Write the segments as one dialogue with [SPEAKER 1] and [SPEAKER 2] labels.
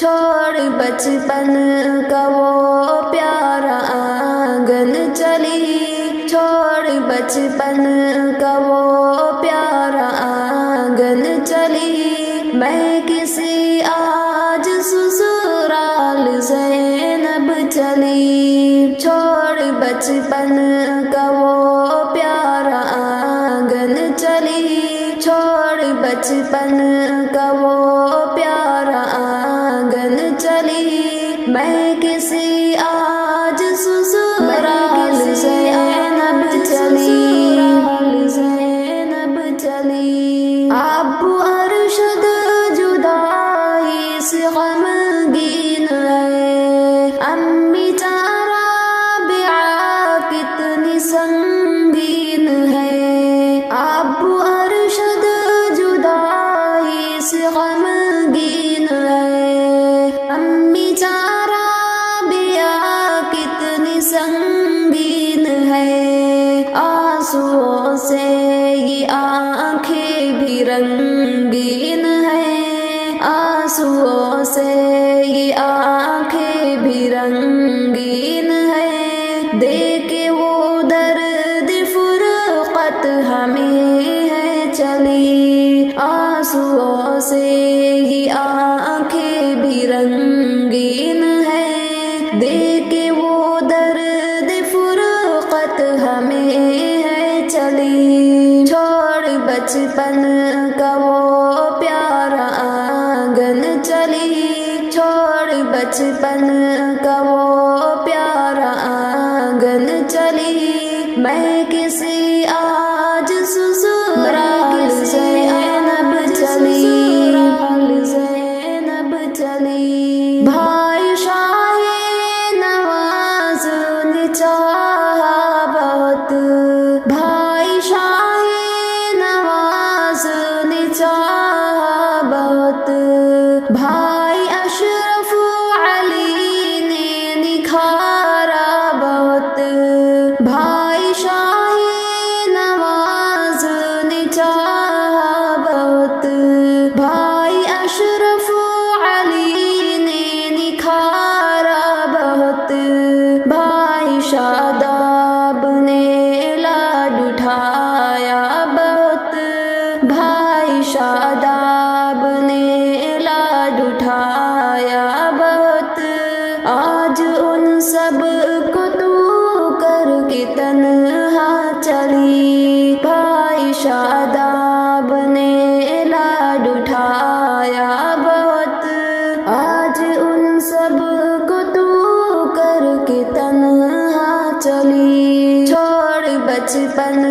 [SPEAKER 1] چھوڑ بچپن کا وہ پیارا آنگن چلی، چھوڑ بچپن کا وہ پیارا آنگن چلی، میں کسی آج سسرال زینب چلی، چھوڑ بچپن کا وہ پیارا آنگن چلی، چھوڑ بچپن کا وہ پیارا آنگن چلی، میں کسی آج سسرال زینب چلی، زینب چلی۔ ابو ارشد جدائی سے غمگین ہے، امی چارا بیعہ کتنی سنگین ہے، ابو ارشد جدائی سے غمگین ہے، امی چارا بیعہ کتنی سنگین ہے، آنسوؤں سے یہ آنکھیں بھی رنگین ہیں، آنسوؤں سے یہ آنکھیں بھی رنگین ہیں، دیکھے وہ درد فرقت ہمیں ہے چلی، آنسوؤں سے یہ آنکھیں بھی رنگین ہیں، دیکھے وہ درد فرقت ہمیں ہے چلی، چھوڑ بچپن کا وہ پیارا آنگن چلی، چھوڑ بچپن کا وہ پیارا آنگن چلی، میں کسی آج سسرال زینب چلی، زینب چلی۔ بھائی شاہ نواز نے چاہا بہت، بھائی شاہ نواز نے چاہا بہت، بھائی اشرف علی نے نکھارا بہت، بھائی شاہ نواز نے چاہا بہت، بھائی اشرف علی نے نکھارا بہت، بھائی شاداب نے لاڈ اٹھایا بہت، بھائی شاداب نے لاڈ اٹھایا بہت، آج ان سب کو تو کر کے تنہا چلی، بھائی شاداب نے لاڈ اٹھایا بہت، آج ان سب کو تو کر کے تنہا چلی، چھوڑ بچپن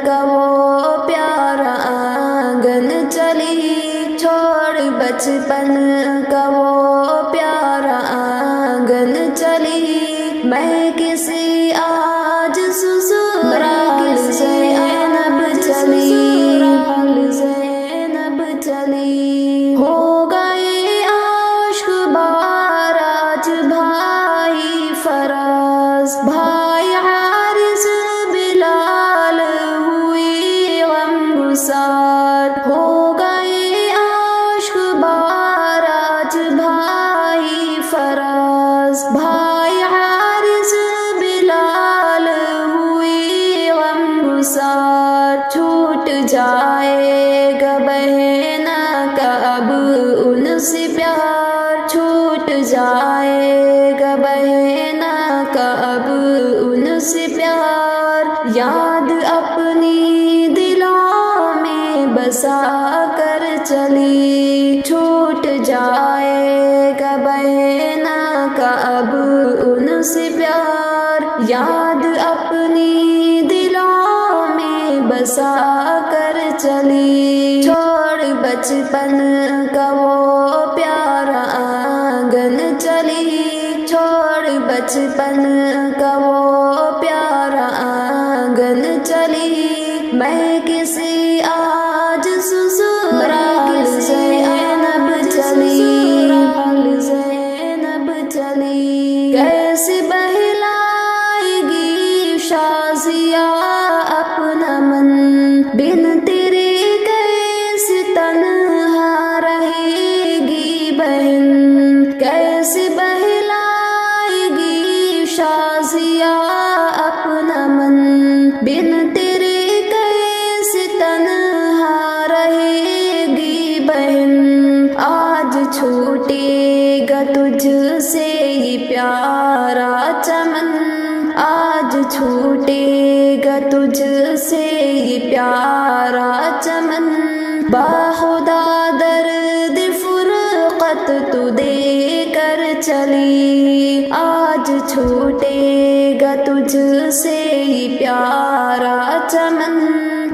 [SPEAKER 1] کا وہ پیارا آنگن چلی، چھوڑ بچپن کا وہ پیارا آنگن چلی، میں کسی آج سسرال زینب چلی، زینب چلی۔ ہو گئے عاشق باراج بھائی فراز، بھائی حارث بلال ہوئی غمگسار، ہو گئے عاشق باراج بھائی فراز، بھائی حارث بلال ہوئی غمگسار، چھوٹ جائے گا بہنا کا اب ان سے پیار، چھوٹ جائے گا بہنا کا اب ان سے پیار، یاد اپنی دلوں میں بسا کر چلی، چھوٹ جائے گا بہنا کا اب ان سے پیار، یاد اپنی دلوں میں بسا کر چلی، چھوڑ بچپن کا وہ پیارا آنگن چلی، چھوڑ بچپن کا وہ پیارا آنگن چلی، میں کسی آج سسرال زینب چلی، زینب چلی۔ کیسے بہلائے گی شازیہ اپنا من، بن تیرے کیسے تنہا رہے گی بہن، پیارا چمن، باخدا درد فرقت تو دے کر چلی، آج چھوٹے گا تجھ سے یہ پیارا چمن،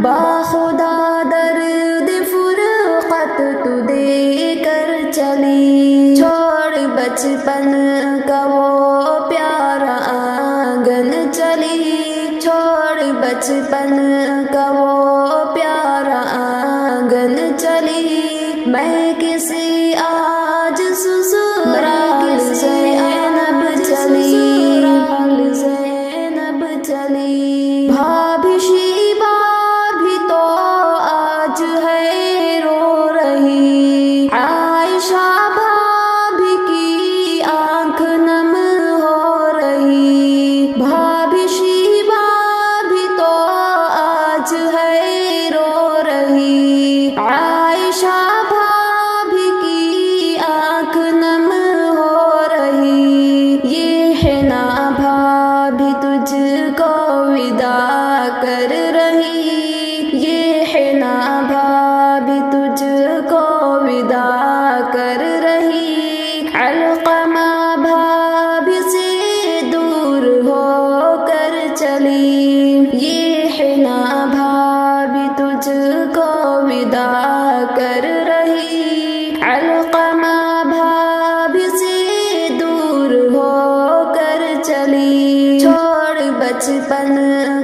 [SPEAKER 1] باخدا درد فرقت تو دے کر چلی، چھوڑ بچپن کا وہ پیارا آنگن چلی، چھوڑ بچپن کا وہ پیارا آنگن چلی، میں کسی آج سسرال زینب چلی، زینب چلی، بھابھی شیبہ بھی تو آج ہے رو رہی، عائشہ بھابھی کی آنکھ نم ہو رہی، بھابھی شیبہ بھی تو آج ہے رو رہی، عائشہ بھابھی کی آنکھ نم ہو رہی، یہ ہے نا بھابھی تجھ کو ودا کر رہی، یہ ہے نا بھابھی تجھ کو ودا کر رہی، علقمہ بھابھی سے دور ہو کر چلی، یہ ہے نا بھابھی تجھ کو ودا کر رہی، علقمہ بھابھی سے دور ہو کر چلی، چھوڑ بچپن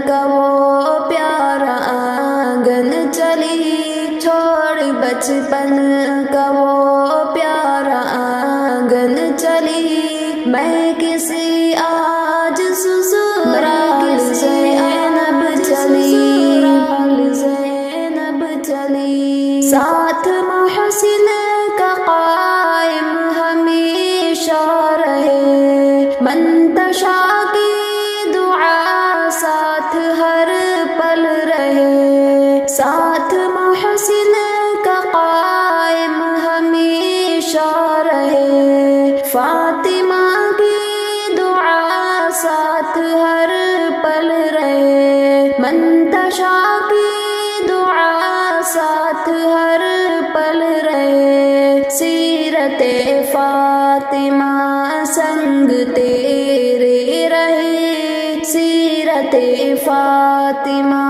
[SPEAKER 1] کا وہ پیارا آنگن چلی، چھوڑ بچپن کا وہ پیارا آنگن چلی، میں کسی آج سسرال زینب چلی، زینب چلی، ساتھ محسن کا قائم ہمیشہ رہے، منتشا کی دعا ساتھ ہر پل رہے، ساتھ محسن کا قائم ہمیشہ رہے، فاطمہ کی دعا ساتھ ہر پل رہے، منتشا کی دعا ساتھ ہر پل رہے، سیرت فاطمہ سنگ تیرے رہے، سیرت فاطمہ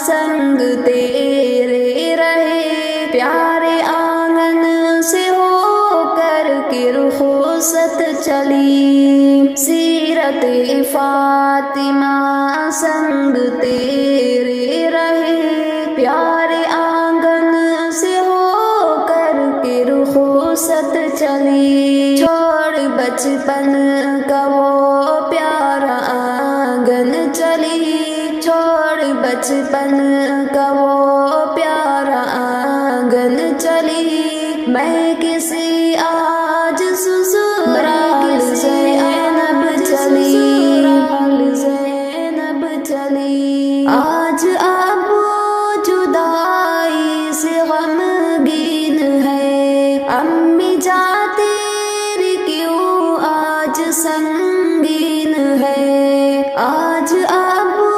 [SPEAKER 1] سنگ تیرے رہے، پیارے آنگن سے ہو کر کے رخصت چلی، سیرت فاطمہ سنگ تیرے رہے، پیارے آنگن سے ہو کر کے رخصت چلی، چھوڑ بچپن کا وہ پیارا آنگن چلی، چھوڑ بچپن کا وہ پیارا آنگن چلی، میں کسی آج سسرال زینب چلی، زینب چلی، آج ابو جدائی سے غمگین ہے، امی جان تیری کیوں آج سنگین ہے، آج ابو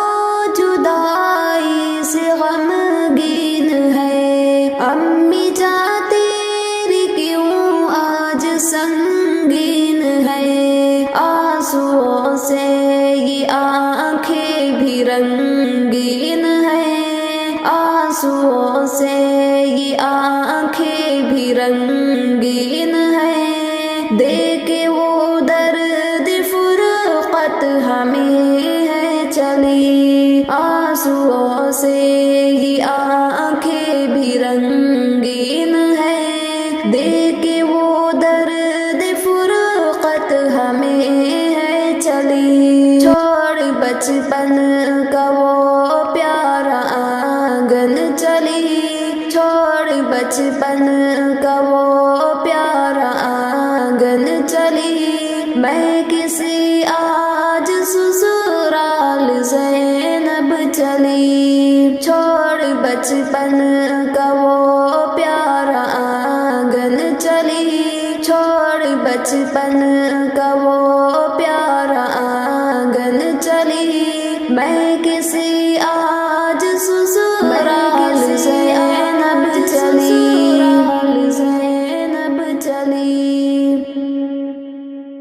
[SPEAKER 1] جدائی سے غمگین ہے، امی جان تیری کیوں آج سنگین ہے، آنسوؤں سے یہ آنکھیں بھی رنگین ہیں، آنسوؤں سے یہ آنکھیں بھی رنگین ہیں، دیکھے وہ درد فرقت ہمیں ہے چلی، آنسوؤں سے یہ آنکھیں بھی رنگین ہیں، دیکھے وہ درد فرقت ہمیں ہے چلی، چھوڑ بچپن کا وہ پیارا آنگن چلی، چھوڑ بچپن کا وہ پیارا آنگن چلی، میں کسی آج سسرال زینب چلی، چھوڑ بچپن کا وہ پیارا آنگن چلی، چھوڑ بچپن